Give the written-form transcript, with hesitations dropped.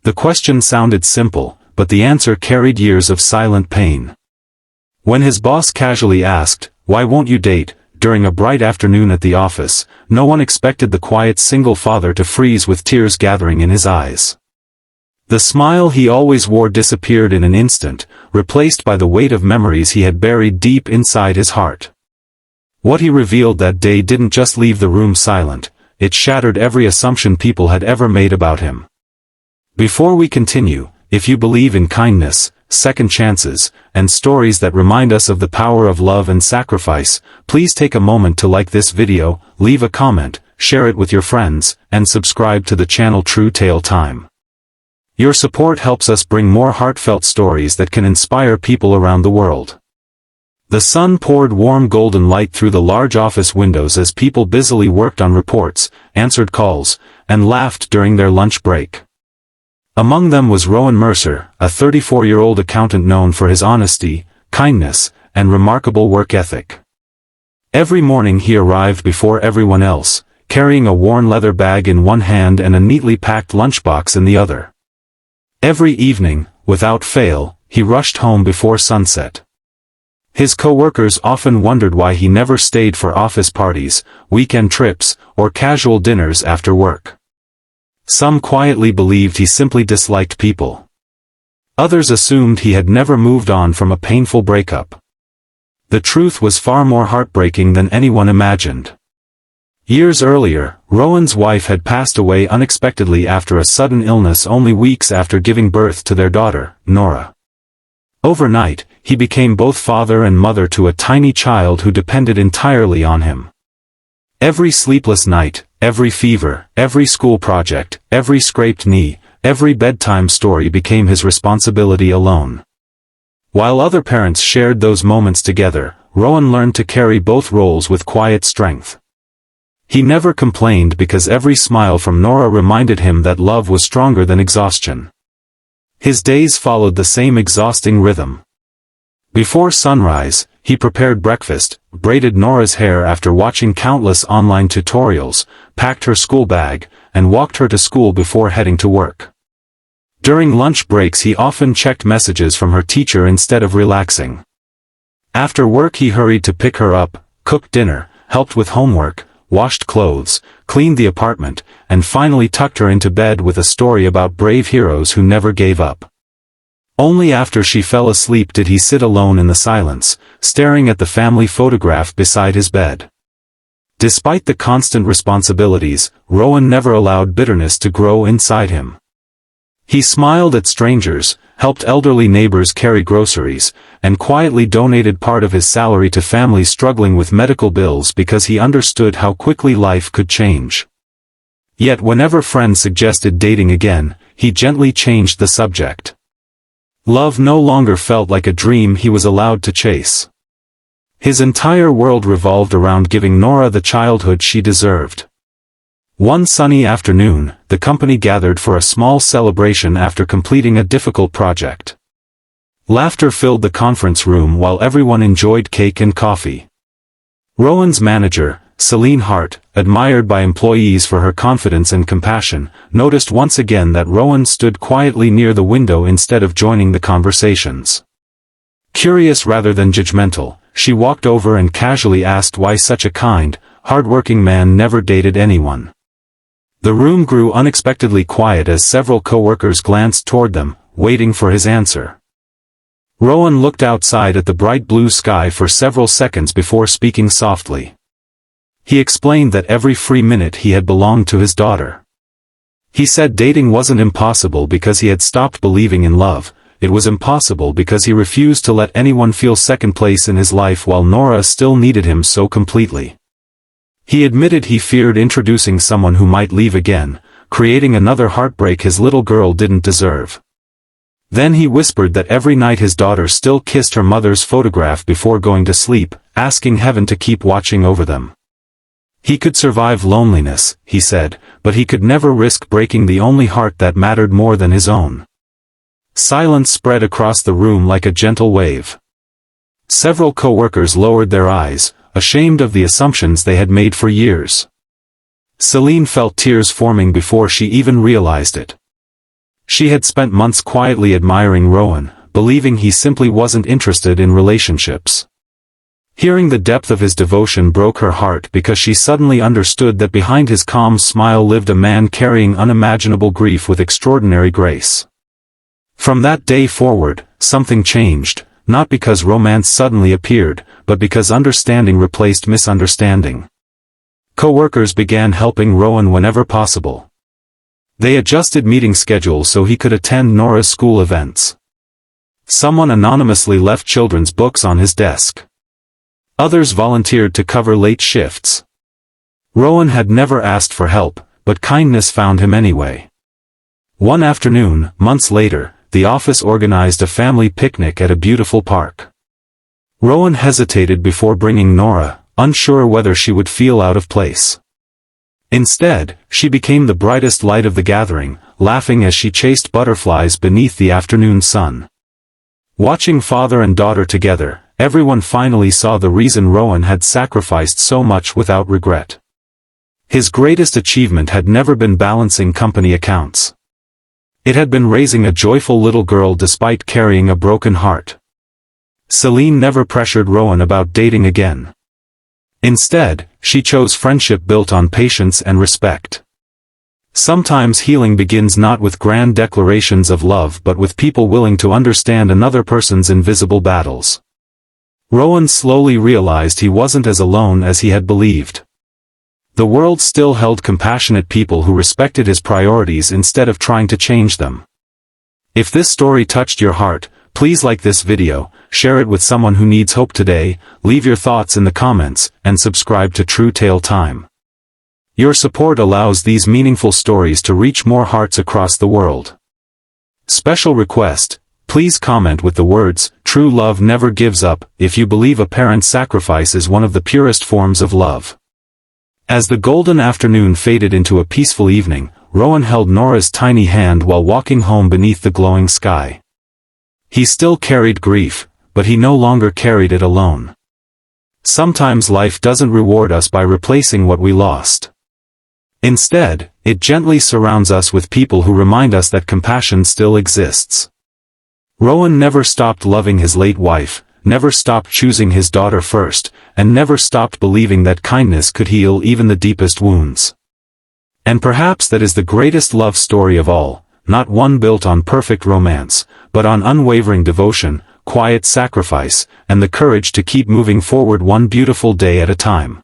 The question sounded simple, but the answer carried years of silent pain. When his boss casually asked, "Why won't you date?" during a bright afternoon at the office, no one expected the quiet single father to freeze with tears gathering in his eyes. The smile he always wore disappeared in an instant, replaced by the weight of memories he had buried deep inside his heart. What he revealed that day didn't just leave the room silent, it shattered every assumption people had ever made about him. Before we continue, if you believe in kindness, second chances, and stories that remind us of the power of love and sacrifice, please take a moment to like this video, leave a comment, share it with your friends, and subscribe to the channel True Tale Time. Your support helps us bring more heartfelt stories that can inspire people around the world. The sun poured warm golden light through the large office windows as people busily worked on reports, answered calls, and laughed during their lunch break. Among them was Rowan Mercer, a 34-year-old accountant known for his honesty, kindness, and remarkable work ethic. Every morning he arrived before everyone else, carrying a worn leather bag in one hand and a neatly packed lunchbox in the other. Every evening, without fail, he rushed home before sunset. His co-workers often wondered why he never stayed for office parties, weekend trips, or casual dinners after work. Some quietly believed he simply disliked people. Others assumed he had never moved on from a painful breakup. The truth was far more heartbreaking than anyone imagined. Years earlier, Rowan's wife had passed away unexpectedly after a sudden illness only weeks after giving birth to their daughter, Nora. Overnight, he became both father and mother to a tiny child who depended entirely on him. Every sleepless night, every fever, every school project, every scraped knee, every bedtime story became his responsibility alone. While other parents shared those moments together, Rowan learned to carry both roles with quiet strength. He never complained because every smile from Nora reminded him that love was stronger than exhaustion. His days followed the same exhausting rhythm. Before sunrise, he prepared breakfast, braided Nora's hair after watching countless online tutorials, packed her school bag, and walked her to school before heading to work. During lunch breaks he often checked messages from her teacher instead of relaxing. After work he hurried to pick her up, cooked dinner, helped with homework, washed clothes, cleaned the apartment, and finally tucked her into bed with a story about brave heroes who never gave up. Only after she fell asleep did he sit alone in the silence, staring at the family photograph beside his bed. Despite the constant responsibilities, Rowan never allowed bitterness to grow inside him. He smiled at strangers, helped elderly neighbors carry groceries, and quietly donated part of his salary to families struggling with medical bills because he understood how quickly life could change. Yet whenever friends suggested dating again, he gently changed the subject. Love no longer felt like a dream he was allowed to chase. His entire world revolved around giving Nora the childhood she deserved. One sunny afternoon, the company gathered for a small celebration after completing a difficult project. Laughter filled the conference room while everyone enjoyed cake and coffee. Rowan's manager, Celine Hart, admired by employees for her confidence and compassion, noticed once again that Rowan stood quietly near the window instead of joining the conversations. Curious rather than judgmental, she walked over and casually asked why such a kind, hard-working man never dated anyone. The room grew unexpectedly quiet as several coworkers glanced toward them, waiting for his answer. Rowan looked outside at the bright blue sky for several seconds before speaking softly. He explained that every free minute he had belonged to his daughter. He said dating wasn't impossible because he had stopped believing in love, it was impossible because he refused to let anyone feel second place in his life while Nora still needed him so completely. He admitted he feared introducing someone who might leave again, creating another heartbreak his little girl didn't deserve. Then he whispered that every night his daughter still kissed her mother's photograph before going to sleep, asking heaven to keep watching over them. He could survive loneliness, he said, but he could never risk breaking the only heart that mattered more than his own. Silence spread across the room like a gentle wave. Several coworkers lowered their eyes, ashamed of the assumptions they had made for years. Celine felt tears forming before she even realized it. She had spent months quietly admiring Rowan, believing he simply wasn't interested in relationships. Hearing the depth of his devotion broke her heart because she suddenly understood that behind his calm smile lived a man carrying unimaginable grief with extraordinary grace. From that day forward, something changed, not because romance suddenly appeared, but because understanding replaced misunderstanding. Co-workers began helping Rowan whenever possible. They adjusted meeting schedules so he could attend Nora's school events. Someone anonymously left children's books on his desk. Others volunteered to cover late shifts. Rowan had never asked for help, but kindness found him anyway. One afternoon, months later, the office organized a family picnic at a beautiful park. Rowan hesitated before bringing Nora, unsure whether she would feel out of place. Instead, she became the brightest light of the gathering, laughing as she chased butterflies beneath the afternoon sun. Watching father and daughter together, everyone finally saw the reason Rowan had sacrificed so much without regret. His greatest achievement had never been balancing company accounts. It had been raising a joyful little girl despite carrying a broken heart. Celine never pressured Rowan about dating again. Instead, she chose friendship built on patience and respect. Sometimes healing begins not with grand declarations of love but with people willing to understand another person's invisible battles. Rowan slowly realized he wasn't as alone as he had believed. The world still held compassionate people who respected his priorities instead of trying to change them. If this story touched your heart, please like this video, share it with someone who needs hope today, leave your thoughts in the comments, and subscribe to True Tale Time. Your support allows these meaningful stories to reach more hearts across the world. Special request, please comment with the words, "True love never gives up," if you believe a parent's sacrifice is one of the purest forms of love. As the golden afternoon faded into a peaceful evening, Rowan held Nora's tiny hand while walking home beneath the glowing sky. He still carried grief, but he no longer carried it alone. Sometimes life doesn't reward us by replacing what we lost. Instead, it gently surrounds us with people who remind us that compassion still exists. Rowan never stopped loving his late wife, never stopped choosing his daughter first, and never stopped believing that kindness could heal even the deepest wounds. And perhaps that is the greatest love story of all, not one built on perfect romance, but on unwavering devotion, quiet sacrifice, and the courage to keep moving forward one beautiful day at a time.